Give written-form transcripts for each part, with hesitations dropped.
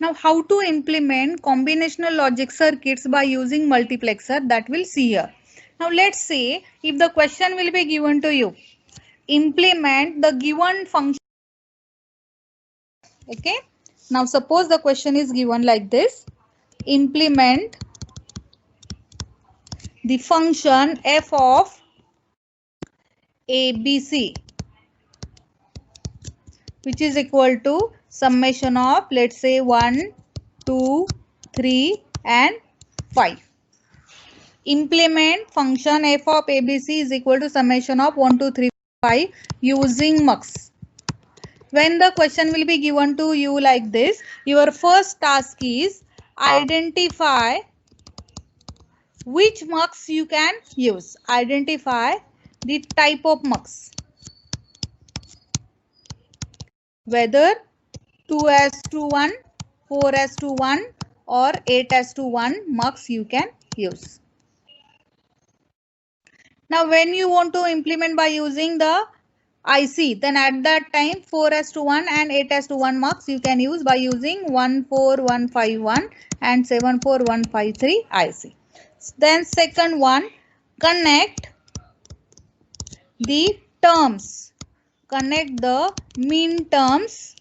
Now, how to implement combinational logic circuits by using multiplexer, that we'll see here. Now, let's say if the question will be given to you, implement the given function. Okay. Now, suppose the question is given like this, implement the function f of ABC, which is equal to summation of, let's say, 1, 2, 3 and 5. Implement function f of ABC is equal to summation of 1, 2, 3, 5 using mux. When the question will be given to you like this, your first task is identify which mux you can use. Identify the type of mux. Whether 2:1, 4:1 or 8:1 mux you can use. Now when you want to implement by using the IC, then at that time 4:1 and 8:1 mux you can use by using 14151 and 74153 IC. Then second one, connect the terms. Connect the min terms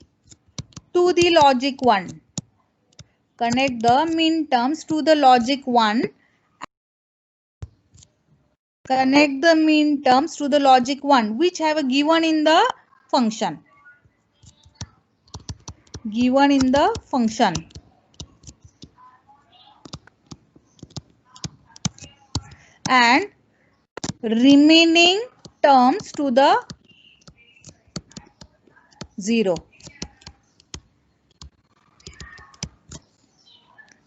to the logic 1. Connect the min terms to the logic 1. Connect the min terms to the logic 1 which have a given in the function. Given in the function. And remaining terms to the 0.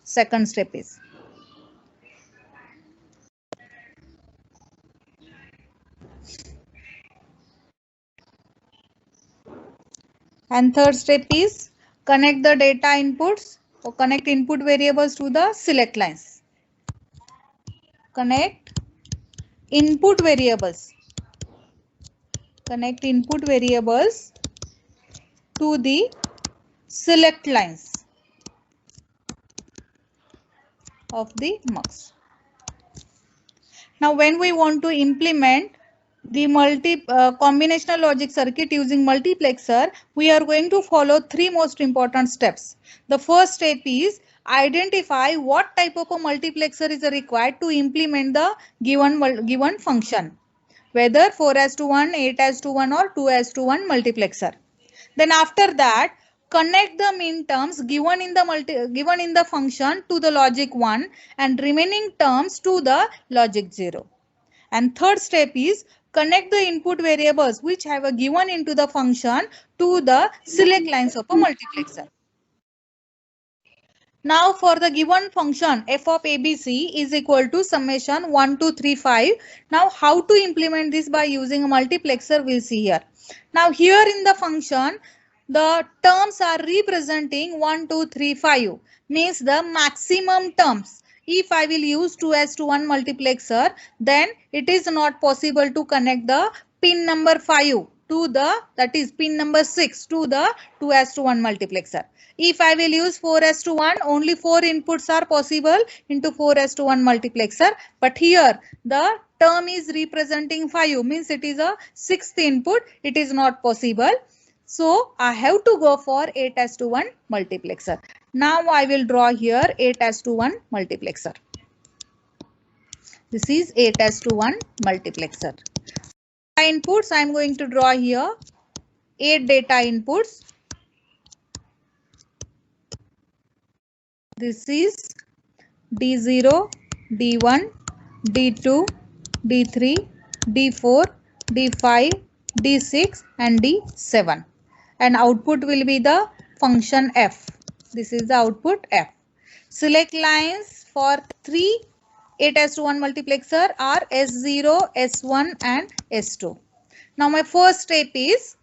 Second step is. And third step is connect the data inputs or connect input variables to the select lines. Connect input variables. Connect input variables to the select lines of the mux. Now when we want to implement the combinational logic circuit using multiplexer, we are going to follow three most important steps. The first step is identify what type of a multiplexer is required to implement the given function, whether 4:1, 8:1 or 2:1 multiplexer. Then after that, connect the min terms given in the function to the logic 1 and remaining terms to the logic 0. And third step is connect the input variables which have a given into the function to the select lines of a multiplexer. Now for the given function f of ABC is equal to summation 1, 2, 3, 5. Now how to implement this by using a multiplexer we'll see here. Now here in the function the terms are representing 1, 2, 3, 5 means the maximum terms. If I will use 2:1 multiplexer, then it is not possible to connect the pin number 5 to the, that is pin number 6 to the 2:1 multiplexer. If I will use 4:1, only 4 inputs are possible into 4:1 multiplexer. But here the term is representing 5 means it is a 6th input. It is not possible. So I have to go for 8:1 multiplexer. Now I will draw here 8:1 multiplexer. This is 8:1 multiplexer. Inputs I am going to draw here 8 data inputs. This is D0, D1, D2, D3, D4, D5, D6 and D7. And output will be the function f. This is the output f. Select lines for 3 8:1 multiplexer are S0, S1 and S2. Now my first step is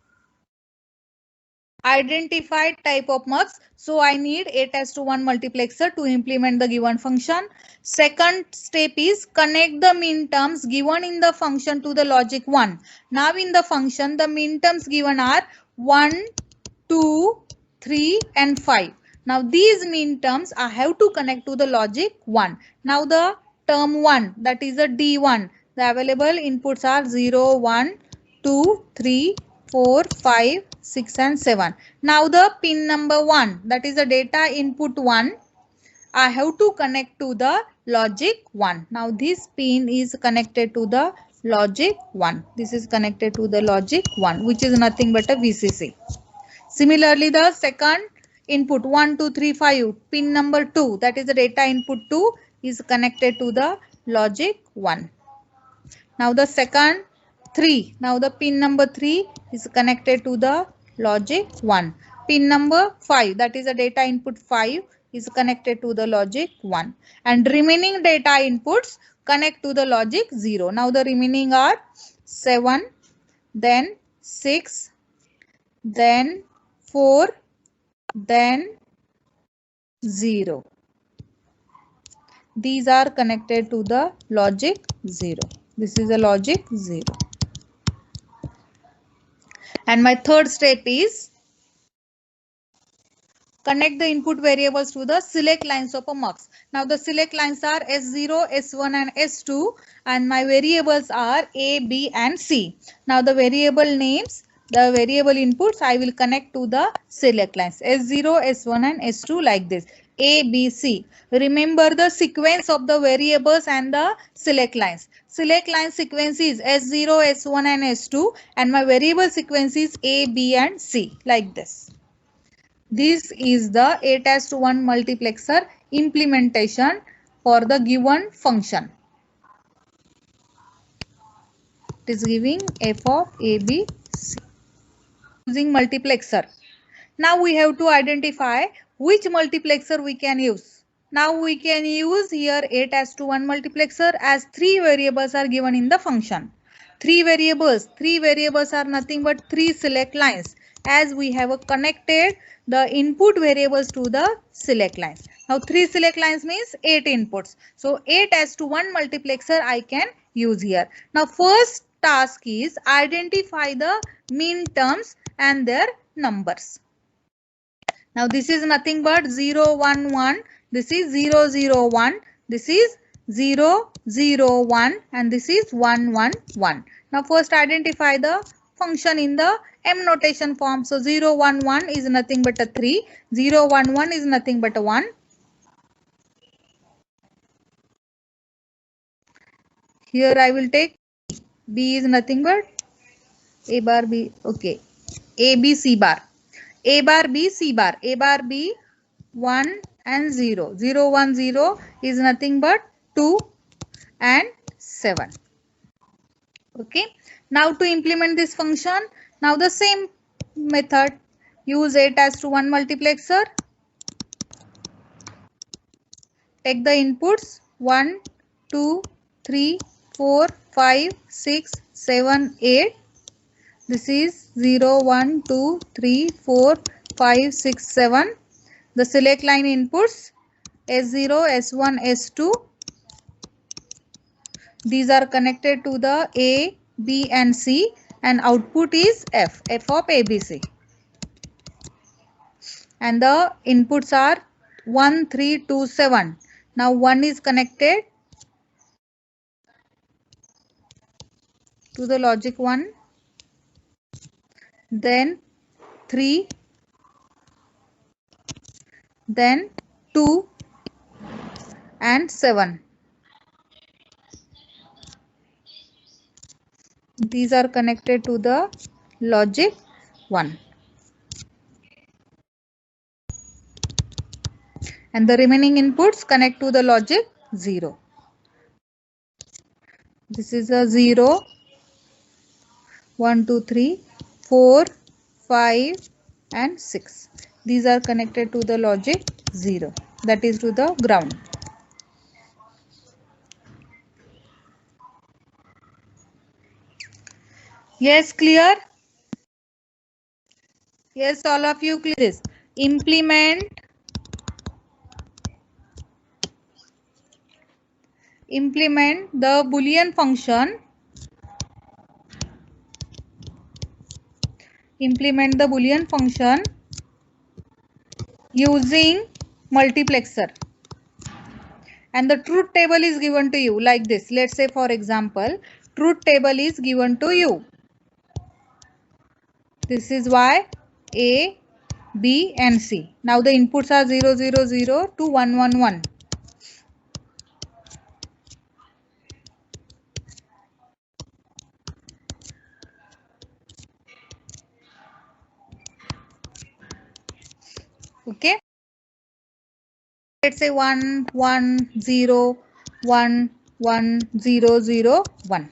identify type of mux. So I need 8:1 multiplexer to implement the given function. Second step is connect the min terms given in the function to the logic 1. Now in the function the min terms given are 1, 2, 3 and 5. Now these mean terms I have to connect to the logic 1. Now the term 1, that is a D1. The available inputs are 0, 1, 2, 3, 4, 5, 6 and 7. Now the pin number 1, that is the data input 1. I have to connect to the logic 1. Now this pin is connected to the logic 1. This is connected to the logic 1, which is nothing but a VCC. Similarly, the second input 1, 2, 3, 5, pin number 2, that is the data input 2, is connected to the logic 1. Now the second 3, now the pin number 3 is connected to the logic 1. Pin number 5, that is the data input 5, is connected to the logic 1. And remaining data inputs connect to the logic 0. Now the remaining are 7, then 6, then 4, then 0. These are connected to the logic 0. This is a logic 0. And my third step is connect the input variables to the select lines of a mux. Now the select lines are S0, S1 and S2 and my variables are A, B and C. Now the variable names, the variable inputs I will connect to the select lines S0, S1 and S2 like this. A, B, C. Remember the sequence of the variables and the select lines. Select line sequence is S0, S1 and S2 and my variable sequence is A, B and C like this. This is the 8:1 multiplexer implementation for the given function. It is giving f of a, b, c. Using multiplexer. Now we have to identify which multiplexer we can use. Now we can use here 8:1 multiplexer as 3 variables are given in the function. 3 variables are nothing but 3 select lines as we have connected the input variables to the select lines. Now 3 select lines means 8 inputs. So 8:1 multiplexer I can use here. Now first task is identify the min terms and their numbers. Now this is nothing but 0, 1, 1. This is 0, 0, 1. This is 0, 0, 1 and this is 1, 1, 1. Now first identify the function in the M notation form. So 0, 1, 1 is nothing but a 3. 0, 1, 1 is nothing but a 1. Here I will take B is nothing but A bar B. Okay. A, B, C bar. A bar B, C bar. A bar B 1 and 0. 0, 1, 0 is nothing but 2 and 7. Okay. Now to implement this function, now the same method, use 8:1 multiplexer. Take the inputs 1, 2, 3, 4, 5, 6, 7, 8. This is 0, 1, 2, 3, 4, 5, 6, 7. The select line inputs S0, S1, S2. These are connected to the A, B and C and output is F of ABC. And the inputs are 1, 3, 2, 7. Now 1 is connected to the logic 1. Then 3, then 2 and 7. These are connected to the logic 1. And the remaining inputs connect to the logic 0. This is a 0, 1, 2, 3, 4, 5 and 6. These are connected to the logic 0, that is to the ground. Yes, clear? Yes, all of you clear this. Implement the Boolean function. Implement the Boolean function using multiplexer. And the truth table is given to you like this. Let's say for example, truth table is given to you. This is Y, A, B and C. Now the inputs are 0, 0, 0 to 1, 1, 1. Okay. Let's say 1, 1, 0, 1, 1, 0, 0, 1.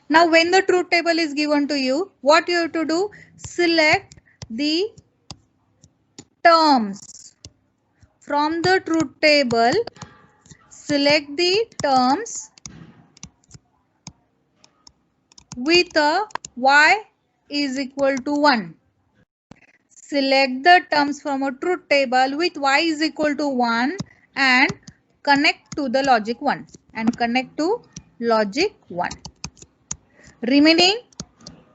Now when the truth table is given to you, what you have to do? Select the terms. From the truth table, select the terms with a Y is equal to 1. Select the terms from a truth table with Y is equal to 1 and connect to the logic 1. Remaining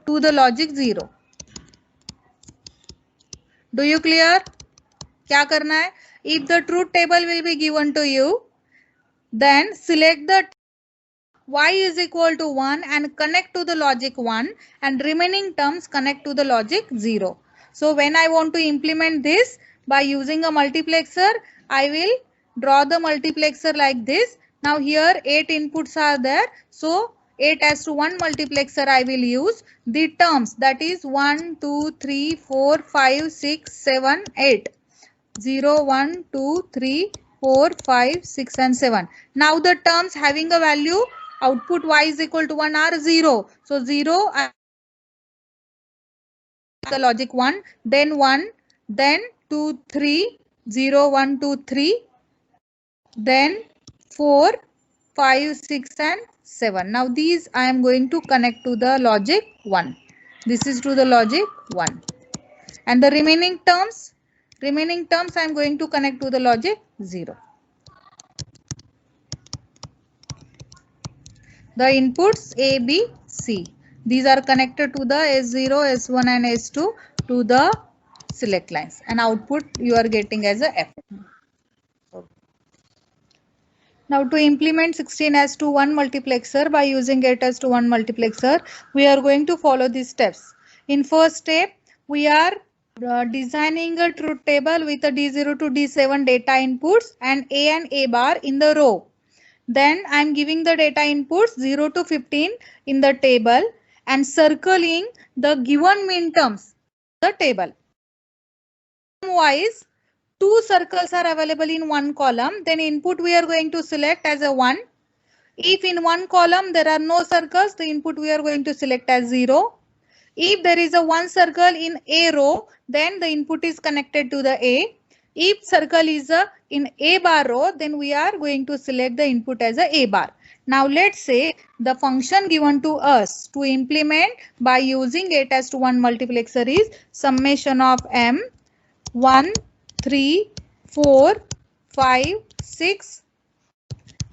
to the logic 0. Do you clear? क्या करना है? If the truth table will be given to you, then select the Y is equal to 1 and connect to the logic 1 and remaining terms connect to the logic 0. So when I want to implement this by using a multiplexer, I will draw the multiplexer like this. Now here 8 inputs are there. So 8:1 multiplexer I will use. The terms, that is 1, 2, 3, 4, 5, 6, 7, 8. 0, 1, 2, 3, 4, 5, 6 and 7. Now the terms having a value output Y is equal to 1 are 0. So 0 the logic 1, then 1, then 2, 3, 0, 1, 2, 3, then 4, 5, 6 and 7. Now these I am going to connect to the logic 1. This is to the logic 1. And the remaining terms I am going to connect to the logic 0. The inputs A, B, C. These are connected to the S0, S1 and S2 to the select lines, and output you are getting as a F. Now to implement 16:1 multiplexer by using 8:1 multiplexer, we are going to follow these steps. In first step, we are designing a truth table with a D0 to D7 data inputs and A bar in the row. Then I am giving the data inputs 0 to 15 in the table and circling the given minterms in the table. Wise, 2 circles are available in one column. Then input we are going to select as a 1. If in one column there are no circles, the input we are going to select as 0. If there is a one circle in A row, then the input is connected to the A. If circle is in A bar row, then we are going to select the input as a bar. Now let's say the function given to us to implement by using 8:1 multiplexer is summation of M 1, 3, 4, 5, 6,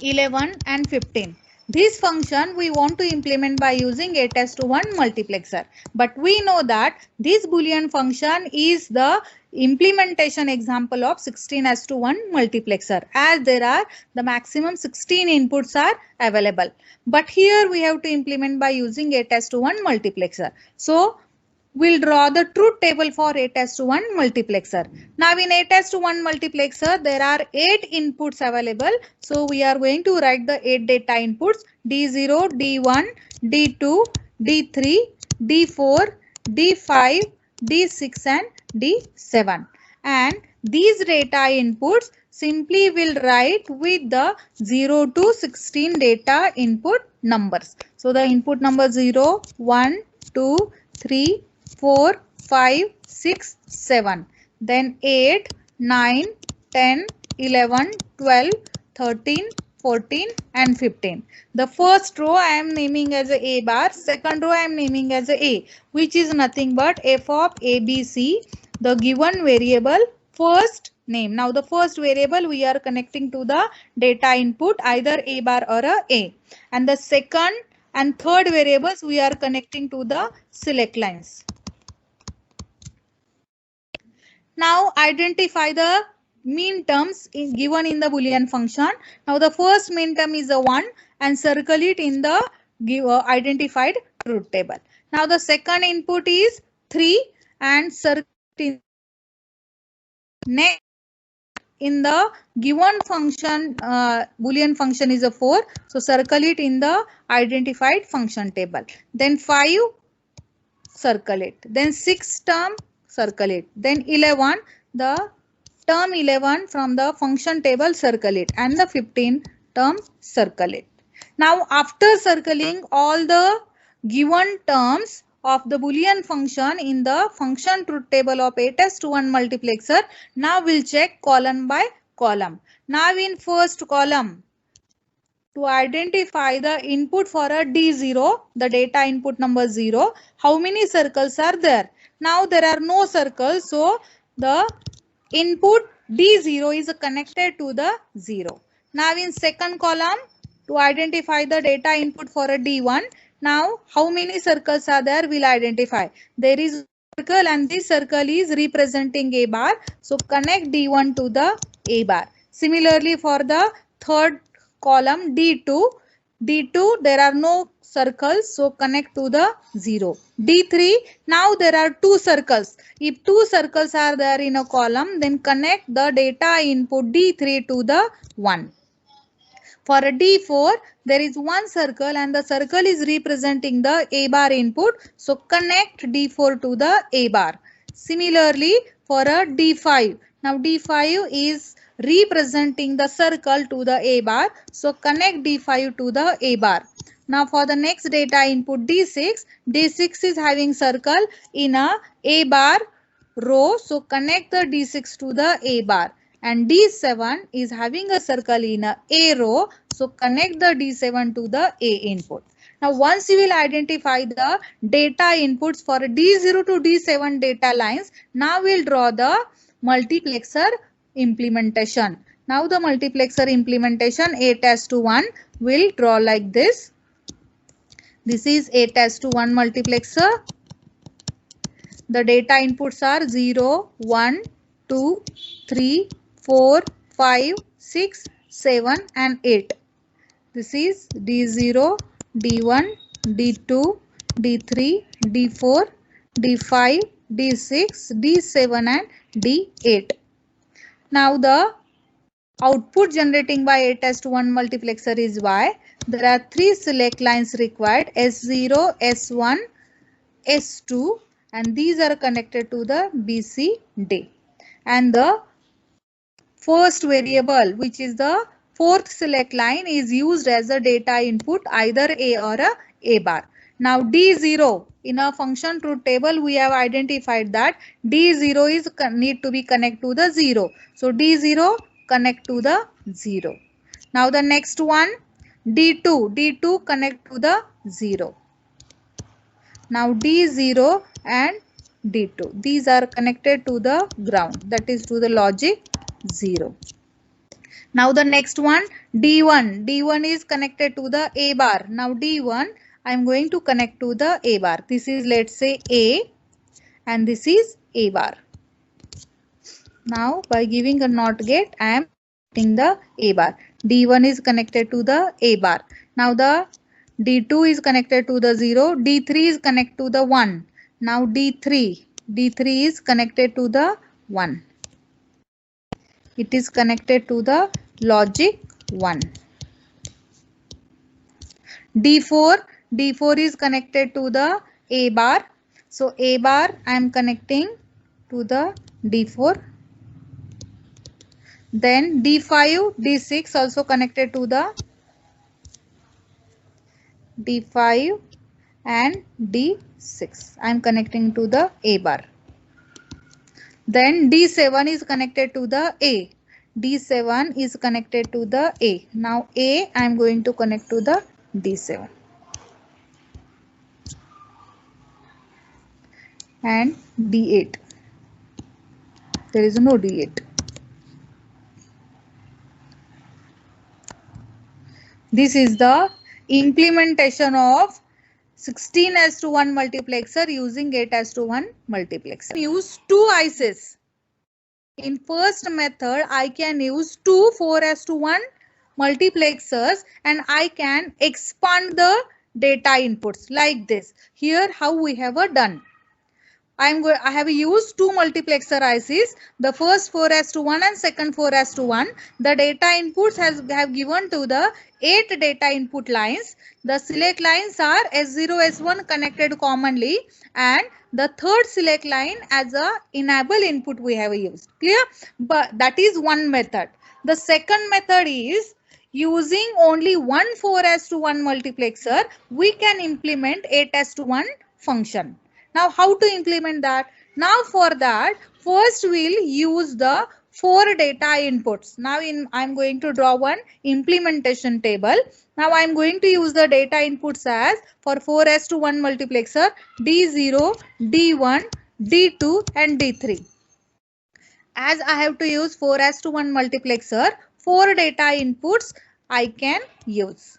11 and 15. This function we want to implement by using 8:1 multiplexer. But we know that this Boolean function is the implementation example of 16:1 multiplexer, as there are the maximum 16 inputs are available. But here we have to implement by using 8:1 multiplexer. So we'll draw the truth table for 8:1 multiplexer. Now in 8:1 multiplexer, there are 8 inputs available. So we are going to write the 8 data inputs D0, D1, D2, D3, D4, D5, D6 and D7. And these data inputs simply will write with the 0 to 16 data input numbers. So the input number 0, 1, 2, 3, 4, 5, 6, 7. Then 8, 9, 10, 11, 12, 13, 14 and 15. The first row I am naming as a bar, second row I am naming as a, which is nothing but f of ABC, the given variable first name. Now the first variable we are connecting to the data input either a bar or a. And the second and third variables we are connecting to the select lines. Now identify the mean terms given in the Boolean function. Now the first mean term is a 1 and circle it in the identified truth table. Now the second input is 3 and circle it in next in the given function Boolean function is a 4, so circle it in the identified function table. Then 5, circle it. Then 6 term, circle it. Then 11, the term 11 from the function table, circle it, and the 15 term, circle it. Now after circling all the given terms of the Boolean function in the function truth table of 8s1 multiplexer, now we'll check column by column. Now in first column, to identify the input for a D0, the data input number 0, how many circles are there? Now there are no circles, so the input D0 is connected to the 0. Now in second column, to identify the data input for a D1, now how many circles are there? We'll identify. There is a circle and this circle is representing A bar, so connect D1 to the A bar. Similarly for the third column D2, there are no circles, so connect to the 0. D3, now there are 2 circles. If 2 circles are there in a column, then connect the data input D3 to the 1. For a D4, there is 1 circle and the circle is representing the A bar input, so connect D4 to the A bar. Similarly for a D5, now D5 is representing the circle to the A bar, so connect D5 to the A bar. Now for the next data input D6, D6 is having circle in a A bar row, so connect the D6 to the A bar. And D7 is having a circle in a A row, so connect the D7 to the A input. Now once you will identify the data inputs for D0 to D7 data lines, now we'll draw the multiplexer implementation. Now the multiplexer implementation 8s1 will draw like this. This is 8s1 multiplexer. The data inputs are 0, 1, 2, 3, 4, 5, 6, 7 and 8. This is D0, D1, D2, D3, D4, D5, D6, D7 and D8. Now the output generating by 8s1 multiplexer is Y. There are 3 select lines required, S0, S1, S2, and these are connected to the BCD. And the first variable, which is the fourth select line, is used as a data input, either A or A bar. Now D0, in a function truth table, we have identified that D0 is need to be connect to the 0. So D0 connect to the 0. Now the next one, D2 connect to the 0. Now D0 and D2, these are connected to the ground, that is to the logic 0. Now the next one, D1 is connected to the A bar. Now D1 I am going to connect to the A bar. This is, let's say, A and this is A bar. Now by giving a NOT gate, I am connecting the A bar. D1 is connected to the A bar. Now the D2 is connected to the 0. D3 is connected to the 1. Now D3 is connected to the 1. It is connected to the logic 1. D4 is connected to the A bar. So A bar I am connecting to the D4. Then D5, D6 also connected to the D5 and D6. I am connecting to the A bar. Then D7 is connected to the A. D7 is connected to the A. Now A I am going to connect to the D7. And D8. There is no D8. This is the implementation of 16:1 multiplexer using 8:1 multiplexer. Use 2 ICs. In first method, I can use two 4:1 multiplexers and I can expand the data inputs like this. Here how we have done. I have used two multiplexer ICs, the first 4:1 and second 4:1. The data inputs have given to the 8 data input lines. The select lines are S0, S1 connected commonly, and the third select line as a enable input we have used. Clear? But that is one method. The second method is using only one 4:1 multiplexer, we can implement 8:1 function. Now how to implement that? Now for that, first we'll use the 4 data inputs. Now I'm going to draw one implementation table. Now I'm going to use the data inputs as for 4:1 multiplexer D0, D1, D2 and D3. As I have to use 4:1 multiplexer, 4 data inputs I can use.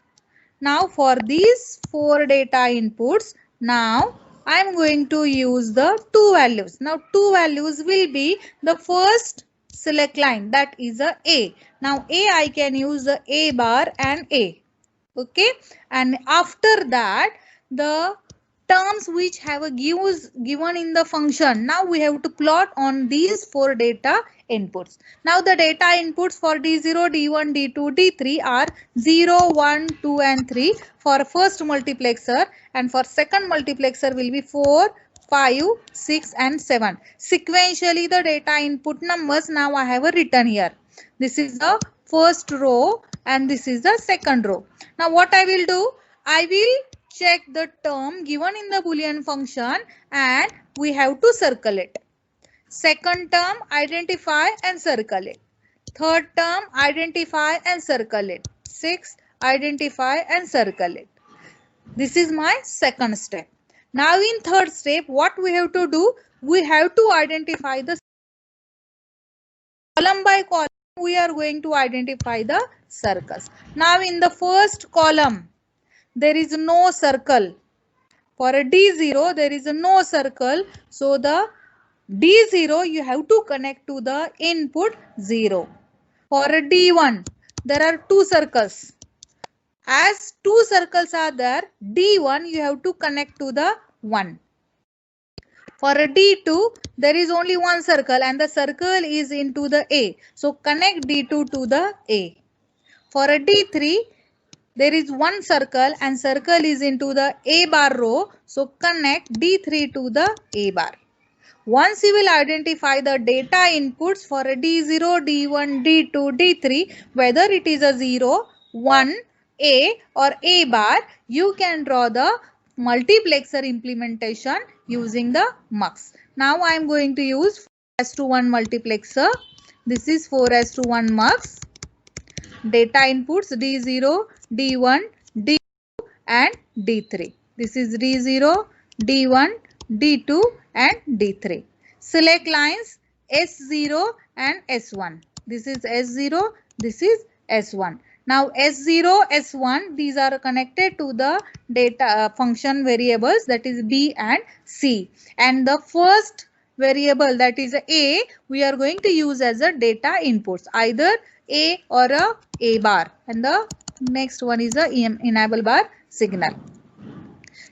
Now for these 4 data inputs, now I am going to use the two values. Now two values will be the first select line, that is a A. Now A, I can use the A bar and A. Okay. And after that, the terms which have a given in the function, now we have to plot on these 4 data inputs. Now the data inputs for D0, D1, D2, D3 are 0, 1, 2 and 3 for first multiplexer, and for second multiplexer will be 4, 5, 6 and 7. Sequentially the data input numbers now I have written here. This is the first row and this is the second row. Now what I will do, I will check the term given in the Boolean function and we have to circle it. Second term, identify and circle it. Third term, identify and circle it. Sixth, identify and circle it. This is my second step. Now in third step, what we have to do, we have to identify the column by column. We are going to identify the circles. Now in the first column, there is no circle. For a D0, there is no circle. So the D0, you have to connect to the input 0. For a D1, there are two circles. As two circles are there, D1, you have to connect to the 1. For a D2, there is only one circle and the circle is into the A. So connect D2 to the A. For a D3, there is one circle and circle is into the A bar row. So connect D3 to the A bar. Once you will identify the data inputs for a D0, D1, D2, D3, whether it is a 0, 1, A or A bar, you can draw the multiplexer implementation using the mux. Now I am going to use 4:1 multiplexer. This is 4:1 mux. Data inputs D0, D1, D2 and D3. This is D0, D1, D2 and D3. Select lines S0 and S1. This is S0, this is S1. Now S0, S1, these are connected to the data function variables, that is B and C. And the first variable, that is A, we are going to use as a data inputs, either A or A bar, and the next one is a enable bar signal.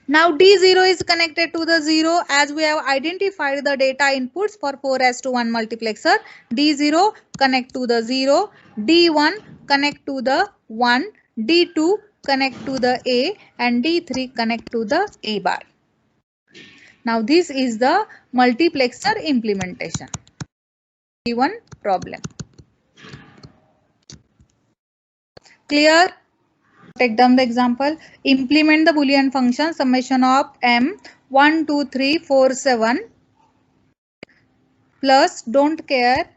Now D0 is connected to the 0 as we have identified the data inputs for 4:1 multiplexer. D0 connect to the 0, D1 connect to the 1, D2 connect to the A and D3 connect to the A bar. Now this is the multiplexer implementation. Given problem. Clear? Take down the example. Implement the Boolean function summation of m 1, 2, 3, 4, 7 plus don't care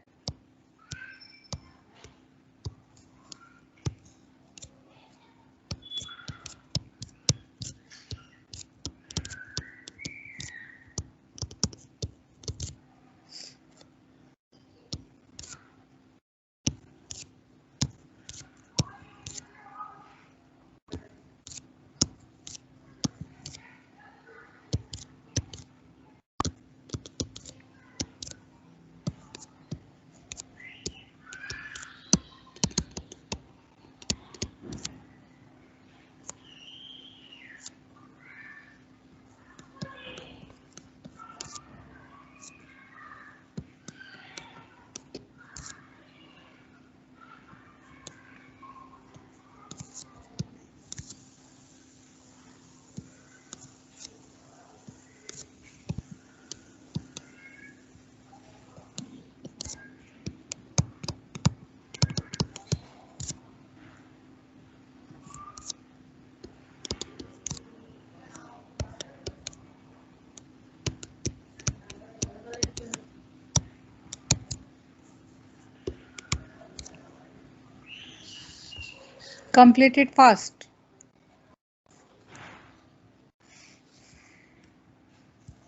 Complete it fast.